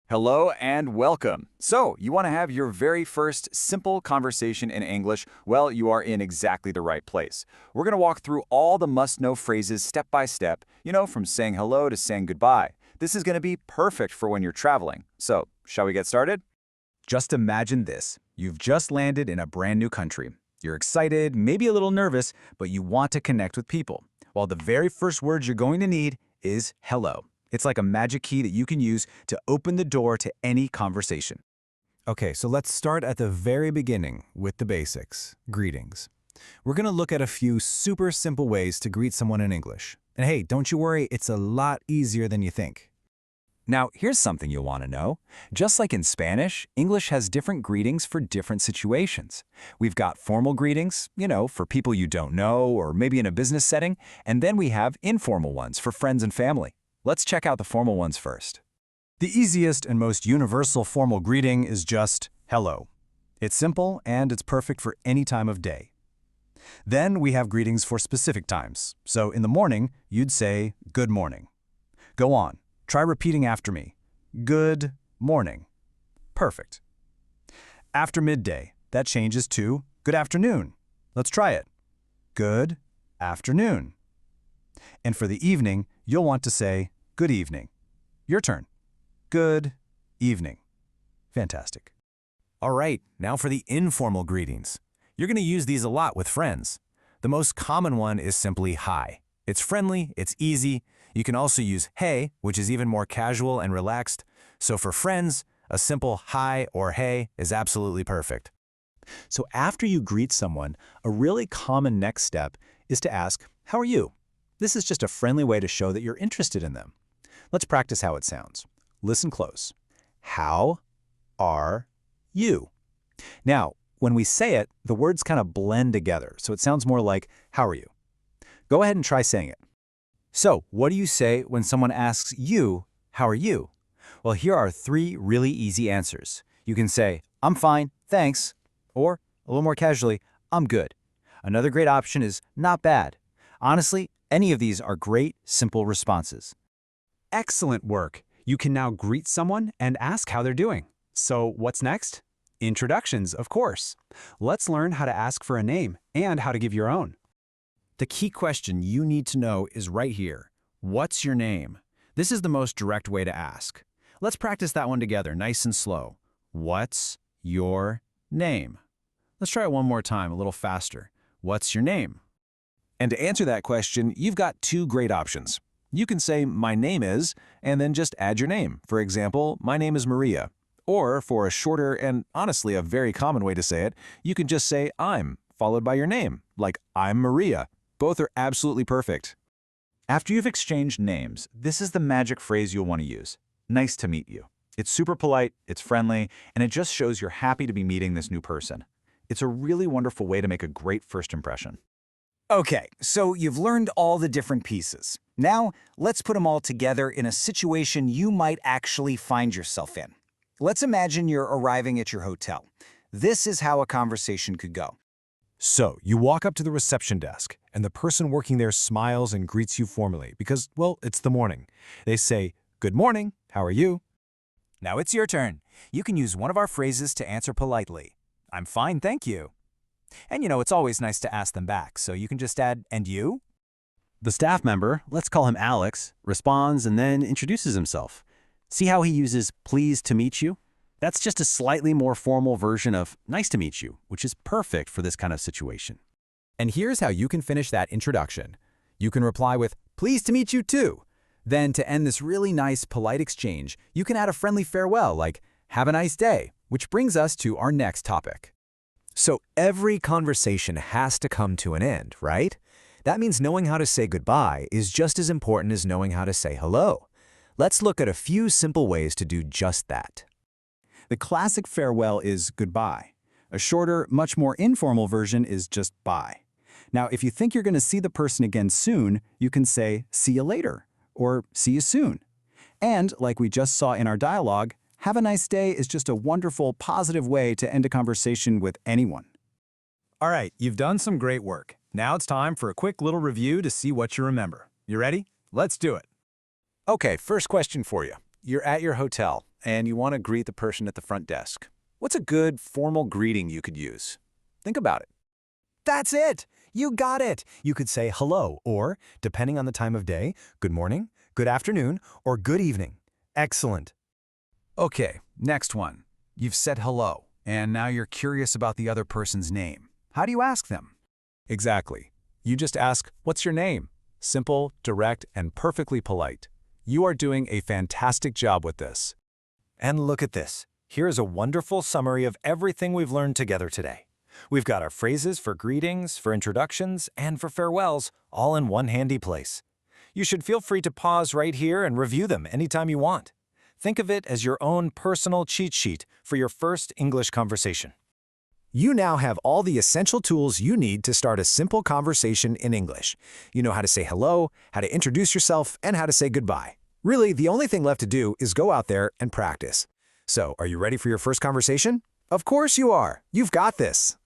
Hello and welcome. So, you want to have your very first simple conversation in English? Well, you are in exactly the right place. We're going to walk through all the must-know phrases step by step, from saying hello to saying goodbye. This is going to be perfect for when you're traveling. So, shall we get started? Just imagine this. You've just landed in a brand new country. You're excited, maybe a little nervous, but you want to connect with people. Well, the very first word you're going to need is hello. It's like a magic key that you can use to open the door to any conversation. Okay, so let's start at the very beginning with the basics, greetings. We're going to look at a few super simple ways to greet someone in English. And hey, don't you worry, it's a lot easier than you think. Now, here's something you'll want to know. Just like in Spanish, English has different greetings for different situations. We've got formal greetings, for people you don't know or maybe in a business setting, and then we have informal ones for friends and family. Let's check out the formal ones first. The easiest and most universal formal greeting is just hello. It's simple and it's perfect for any time of day. Then we have greetings for specific times. So in the morning, you'd say good morning. Go on, try repeating after me. Good morning. Perfect. After midday, that changes to good afternoon. Let's try it. Good afternoon. And for the evening, you'll want to say good evening. Your turn. Good evening. Fantastic. All right, now for the informal greetings. You're going to use these a lot with friends. The most common one is simply hi. It's friendly, it's easy. You can also use hey, which is even more casual and relaxed. So for friends, a simple hi or hey is absolutely perfect. So after you greet someone, a really common next step is to ask, how are you? This is just a friendly way to show that you're interested in them. Let's practice how it sounds. Listen close. How are you? Now, when we say it, the words kind of blend together, so it sounds more like, how are you? Go ahead and try saying it. So, what do you say when someone asks you, how are you? Well, here are 3 really easy answers. You can say, I'm fine, thanks, or a little more casually, I'm good. Another great option is not bad. Honestly, any of these are great, simple responses. Excellent work! You can now greet someone and ask how they're doing. So what's next? Introductions, of course. Let's learn how to ask for a name and how to give your own. The key question you need to know is right here. What's your name? This is the most direct way to ask. Let's practice that one together, nice and slow. What's your name? Let's try it one more time, a little faster. What's your name? And to answer that question, you've got 2 great options. You can say, my name is, and then just add your name. For example, my name is Maria. Or for a shorter and honestly a very common way to say it, you can just say I'm, followed by your name, like I'm Maria. Both are absolutely perfect. After you've exchanged names, this is the magic phrase you'll want to use. Nice to meet you. It's super polite, it's friendly, and it just shows you're happy to be meeting this new person. It's a really wonderful way to make a great first impression. Okay, so you've learned all the different pieces. Now, let's put them all together in a situation you might actually find yourself in. Let's imagine you're arriving at your hotel. This is how a conversation could go. So, you walk up to the reception desk, and the person working there smiles and greets you formally because, well, it's the morning. They say, good morning, how are you? Now it's your turn. You can use one of our phrases to answer politely. I'm fine, thank you. And it's always nice to ask them back, so you can just add, and you? The staff member, let's call him Alex, responds and then introduces himself. See how he uses pleased to meet you? That's just a slightly more formal version of nice to meet you, which is perfect for this kind of situation. And here's how you can finish that introduction. You can reply with, pleased to meet you too. Then to end this really nice, polite exchange, you can add a friendly farewell like, have a nice day, which brings us to our next topic. So every conversation has to come to an end, right? That means knowing how to say goodbye is just as important as knowing how to say hello. Let's look at a few simple ways to do just that. The classic farewell is goodbye. A shorter, much more informal version is just bye. Now, if you think you're going to see the person again soon, you can say, see you later, or see you soon. And, like we just saw in our dialogue, have a nice day is just a wonderful, positive way to end a conversation with anyone. All right, you've done some great work. Now it's time for a quick little review to see what you remember. You ready? Let's do it. Okay, first question for you. You're at your hotel, and you want to greet the person at the front desk. What's a good, formal greeting you could use? Think about it. That's it! You got it! You could say hello, or, depending on the time of day, good morning, good afternoon, or good evening. Excellent. Okay, next one. You've said hello, and now you're curious about the other person's name. How do you ask them? Exactly. You just ask, what's your name? Simple, direct, and perfectly polite. You are doing a fantastic job with this. And look at this. Here's a wonderful summary of everything we've learned together today. We've got our phrases for greetings, for introductions, and for farewells, all in one handy place. You should feel free to pause right here and review them anytime you want. Think of it as your own personal cheat sheet for your first English conversation. You now have all the essential tools you need to start a simple conversation in English. You know how to say hello, how to introduce yourself, and how to say goodbye. Really, the only thing left to do is go out there and practice. So, are you ready for your first conversation? Of course you are. You've got this.